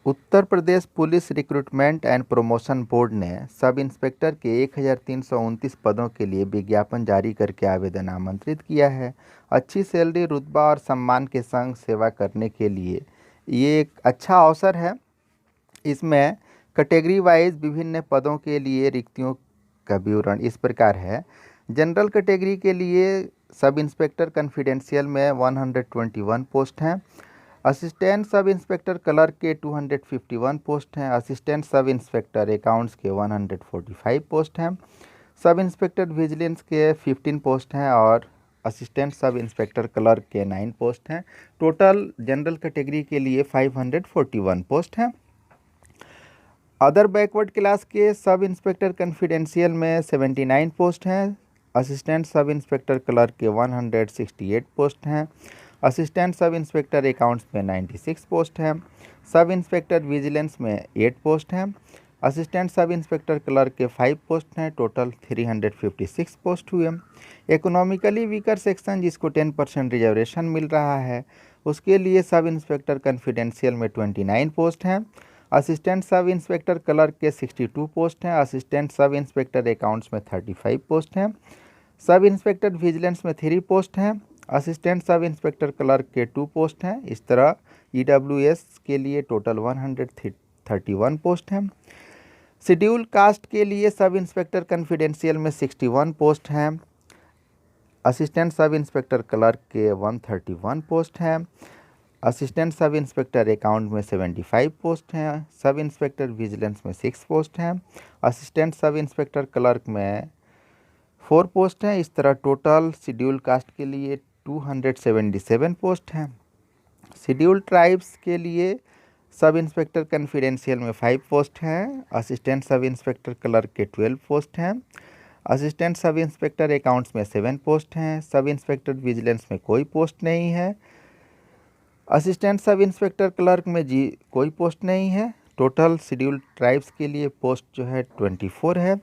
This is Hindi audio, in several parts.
Uttar Pradesh police recruitment and promotion board ने सब इंस्पेक्टर के 1329 पदों के लिए विज्ञापन जारी करके आवेदन आमंत्रित किया है। अच्छी सैलरी, रुतबा और सम्मान के संग सेवा करने के लिए ये एक अच्छा अवसर है। इसमें कैटेगरी वाइज विभिन्न पदों के लिए रिक्तियों का विवरण इस प्रकार है। जनरल कैटेगरी के लिए सब इंस्पेक्टर कॉन्फिडेंशियल में 121 पोस्ट हैं। असिस्टेंट सब इंस्पेक्टर क्लर्क के 251 पोस्ट हैं। असिस्टेंट सब इंस्पेक्टर अकाउंट्स के 145 पोस्ट हैं। सब इंस्पेक्टर विजिलेंस के 15 पोस्ट हैं और असिस्टेंट सब इंस्पेक्टर क्लर्क के 9 पोस्ट हैं। टोटल जनरल कैटेगरी के लिए 541 पोस्ट हैं। अदर बैकवर्ड क्लास के सब इंस्पेक्टर कॉन्फिडेंशियल में 79 पोस्ट हैं। असिस्टेंट सब इंस्पेक्टर क्लर्क के 168 पोस्ट हैं। असिस्टेंट सब इंस्पेक्टर अकाउंट्स में 96 पोस्ट हैं। सब इंस्पेक्टर विजिलेंस में 8 पोस्ट हैं। असिस्टेंट सब इंस्पेक्टर क्लर्क के 5 पोस्ट हैं। टोटल 356 पोस्ट हुए। इकोनॉमिकली वीकर सेक्शन जिसको 10% रिजर्वेशन मिल रहा है उसके लिए सब इंस्पेक्टर कॉन्फिडेंशियल में 29 पोस्ट हैं। असिस्टेंट सब इंस्पेक्टर क्लर्क के 62 पोस्ट हैं। असिस्टेंट सब इंस्पेक्टर अकाउंट्स में 35 पोस्ट हैं। सब इंस्पेक्टर विजिलेंस में 3 पोस्ट हैं। असिस्टेंट सब इंस्पेक्टर क्लर्क के 2 पोस्ट हैं। इस तरह EWS के लिए टोटल 131 पोस्ट हैं। शेड्यूल कास्ट के लिए सब इंस्पेक्टर कॉन्फिडेंशियल में 61 पोस्ट हैं। असिस्टेंट सब इंस्पेक्टर क्लर्क के 131 पोस्ट हैं। असिस्टेंट सब इंस्पेक्टर अकाउंट में 75 पोस्ट हैं। सब इंस्पेक्टर विजिलेंस में 6 पोस्ट हैं। असिस्टेंट सब इंस्पेक्टर क्लर्क में 4 पोस्ट हैं। इस तरह टोटल शेड्यूल कास्ट के लिए 277 पोस्ट हैं। शेड्यूल ट्राइब्स के लिए सब इंस्पेक्टर कॉन्फिडेंशियल में 5 पोस्ट हैं। असिस्टेंट सब इंस्पेक्टर क्लर्क के 12 पोस्ट हैं। असिस्टेंट सब इंस्पेक्टर अकाउंट्स में 7 पोस्ट हैं। सब इंस्पेक्टर विजिलेंस में कोई पोस्ट नहीं है। असिस्टेंट सब इंस्पेक्टर क्लर्क में कोई पोस्ट नहीं है। टोटल शेड्यूल ट्राइब्स के लिए पोस्ट जो है 24 है।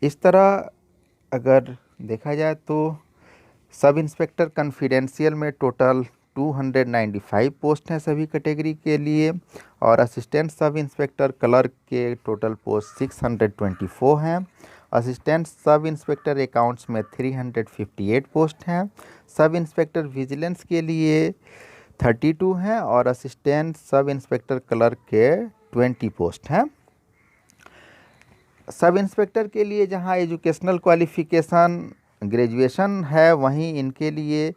इस तरह अगर देखा जाए तो सब इंस्पेक्टर कॉन्फिडेंशियल में टोटल 295 पोस्ट हैं सभी कैटेगरी के लिए और असिस्टेंट सब इंस्पेक्टर क्लर्क के टोटल पोस्ट 624 हैं। असिस्टेंट सब इंस्पेक्टर अकाउंट्स में 358 पोस्ट हैं। सब इंस्पेक्टर विजिलेंस के लिए 32 हैं और असिस्टेंट सब इंस्पेक्टर क्लर्क के 20 पोस्ट हैं। सब इंस्पेक्टर के लिए जहां एजुकेशनल क्वालिफ़िकेशन ग्रेजुएशन है वहीं इनके लिए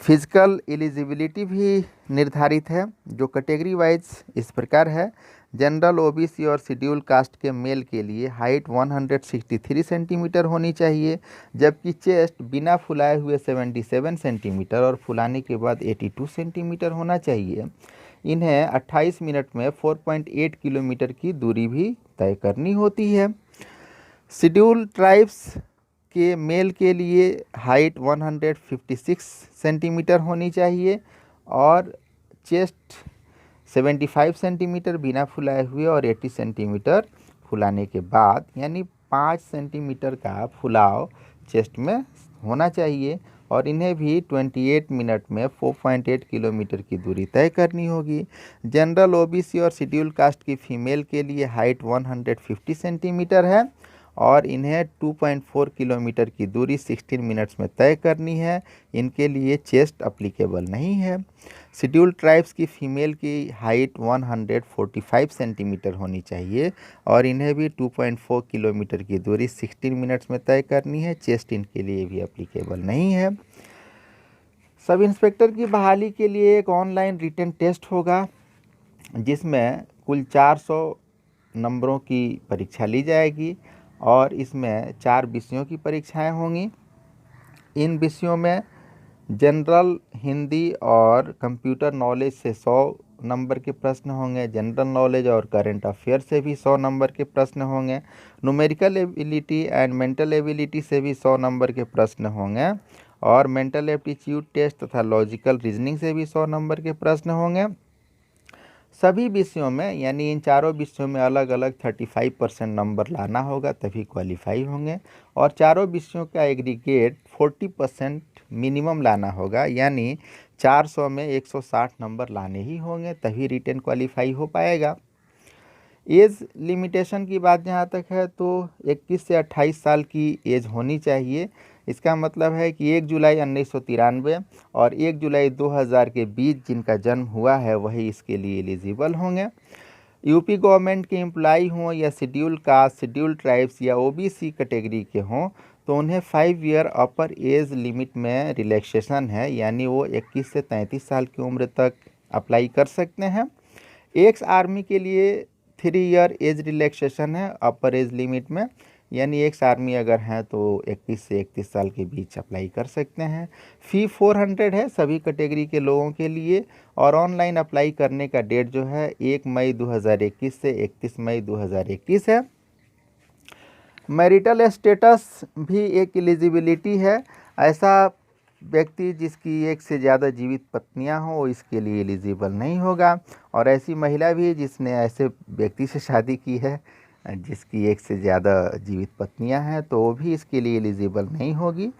फिजिकल एलिजिबिलिटी भी निर्धारित है जो कैटेगरी वाइज इस प्रकार है। जनरल, OBC और शेड्यूल कास्ट के मेल के लिए हाइट 163 सेंटीमीटर होनी चाहिए जबकि चेस्ट बिना फुलाए हुए 77 सेंटीमीटर और फुलाने के बाद 82 सेंटीमीटर होना चाहिए। इन्हें 28 मिनट में 4.8 किलोमीटर की दूरी भी तय करनी होती है। शेड्यूल ट्राइब्स के मेल के लिए हाइट 156 सेंटीमीटर होनी चाहिए और चेस्ट 75 सेंटीमीटर बिना फुलाए हुए और 80 सेंटीमीटर फुलाने के बाद यानी 5 सेंटीमीटर का फुलाव चेस्ट में होना चाहिए और इन्हें भी 28 मिनट में 4.8 किलोमीटर की दूरी तय करनी होगी। जनरल, OBC और शेड्यूल कास्ट की फीमेल के लिए हाइट 150 सेंटीमीटर है और इन्हें 2.4 किलोमीटर की दूरी 16 मिनट्स में तय करनी है। इनके लिए चेस्ट अप्लीकेबल नहीं है। शेड्यूल ट्राइब्स की फीमेल की हाइट 145 सेंटीमीटर होनी चाहिए और इन्हें भी 2.4 किलोमीटर की दूरी 16 मिनट्स में तय करनी है। चेस्ट इनके लिए भी अप्लीकेबल नहीं है। सब इंस्पेक्टर की बहाली के लिए एक ऑनलाइन रिटन टेस्ट होगा जिसमें कुल 400 नंबरों की परीक्षा ली जाएगी और इसमें 4 विषयों की परीक्षाएं होंगी। इन विषयों में जनरल, हिंदी और कंप्यूटर नॉलेज से 100 नंबर के प्रश्न होंगे। जनरल नॉलेज और करंट अफेयर से भी 100 नंबर के प्रश्न होंगे। Numerical ability and mental ability से भी 100 नंबर के प्रश्न होंगे और मेंटल एप्टीट्यूड टेस्ट तथा लॉजिकल रीजनिंग से भी 100 नंबर के प्रश्न होंगे। सभी विषयों में यानी इन चारों विषयों में अलग अलग 35% नंबर लाना होगा तभी क्वालिफाई होंगे। और चारों विषयों का एग्रीगेट 40% मिनिमम लाना होगा, यानी 400 में 160 नंबर लाने ही होंगे तभी रिटेन क्वालिफाई हो पाएगा। एज लिमिटेशन की बात जहाँ तक है तो 21 से 28 साल की एज होनी चाहिए। इसका मतलब है कि 1 जुलाई 1993 और 1 जुलाई 2000 के बीच जिनका जन्म हुआ है वही इसके लिए एलिजिबल होंगे। यूपी गवर्नमेंट के एम्प्लॉई हों या शेड्यूल कास्ट, शेड्यूल ट्राइब्स या ओबीसी कैटेगरी के हों तो उन्हें 5 ईयर अपर एज लिमिट में रिलैक्सेशन है, यानी वो 21 से 33 साल की उम्र तक अप्लाई कर सकते हैं। एक्स आर्मी के लिए 3 ईयर एज रिलैक्सेशन है अपर एज लिमिट में, यानी एक्स आर्मी अगर हैं तो 21 से 31 साल के बीच अप्लाई कर सकते हैं। फ़ी 400 है सभी कैटेगरी के लोगों के लिए और ऑनलाइन अप्लाई करने का डेट जो है 1 मई 2021 से 31 मई 2021 है। मैरिटल स्टेटस भी एक एलिजिबिलिटी है। ऐसा व्यक्ति जिसकी एक से ज़्यादा जीवित पत्नियां हों वो इसके लिए एलिजिबल नहीं होगा। और ऐसी महिला भी जिसने ऐसे व्यक्ति से शादी की है जिसकी एक से ज़्यादा जीवित पत्नियां हैं तो वो भी इसके लिए एलिजिबल नहीं होगी।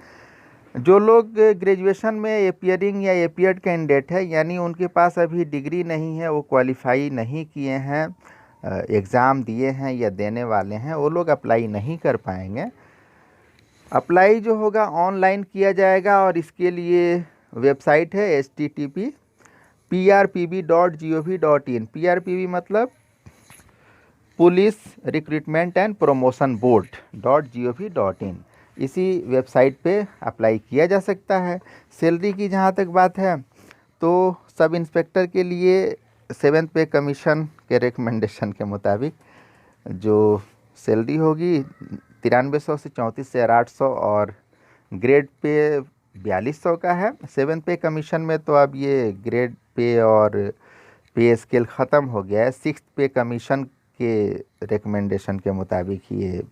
जो लोग ग्रेजुएशन में एपियरिंग या एपियर्ड कैंडिडेट है यानी उनके पास अभी डिग्री नहीं है, वो क्वालिफाई नहीं किए हैं, एग्ज़ाम दिए हैं या देने वाले हैं, वो लोग अप्लाई नहीं कर पाएंगे। अप्लाई जो होगा ऑनलाइन किया जाएगा और इसके लिए वेबसाइट है http://prpb.gov.in। PRPB मतलब पुलिस रिक्रूटमेंट एंड प्रमोशन बोर्ड.gov.in। इसी वेबसाइट पे अप्लाई किया जा सकता है। सैलरी की जहाँ तक बात है तो सब इंस्पेक्टर के लिए 7th पे कमीशन के रिकमेंडेशन के मुताबिक जो सैलरी होगी 9300 से 34,800 और ग्रेड पे 4200 का है। 7th पे कमीशन में तो अब ये ग्रेड पे और पे स्केल ख़त्म हो गया है। 6th पे कमीशन के रिकमेंडेशन के मुताबिक ये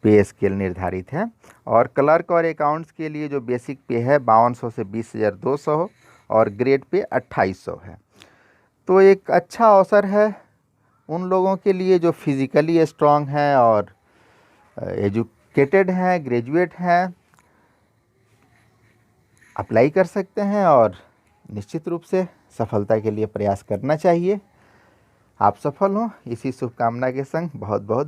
पे स्केल निर्धारित है। और क्लर्क और अकाउंट्स के लिए जो बेसिक पे है 5200 से 20,200 और ग्रेड पे 2800 है। तो एक अच्छा अवसर है उन लोगों के लिए जो फिज़िकली स्ट्रांग हैं और एजुकेटेड हैं, ग्रेजुएट हैं, अप्लाई कर सकते हैं और निश्चित रूप से सफलता के लिए प्रयास करना चाहिए। आप सफल हों इसी शुभकामना के संग बहुत बहुत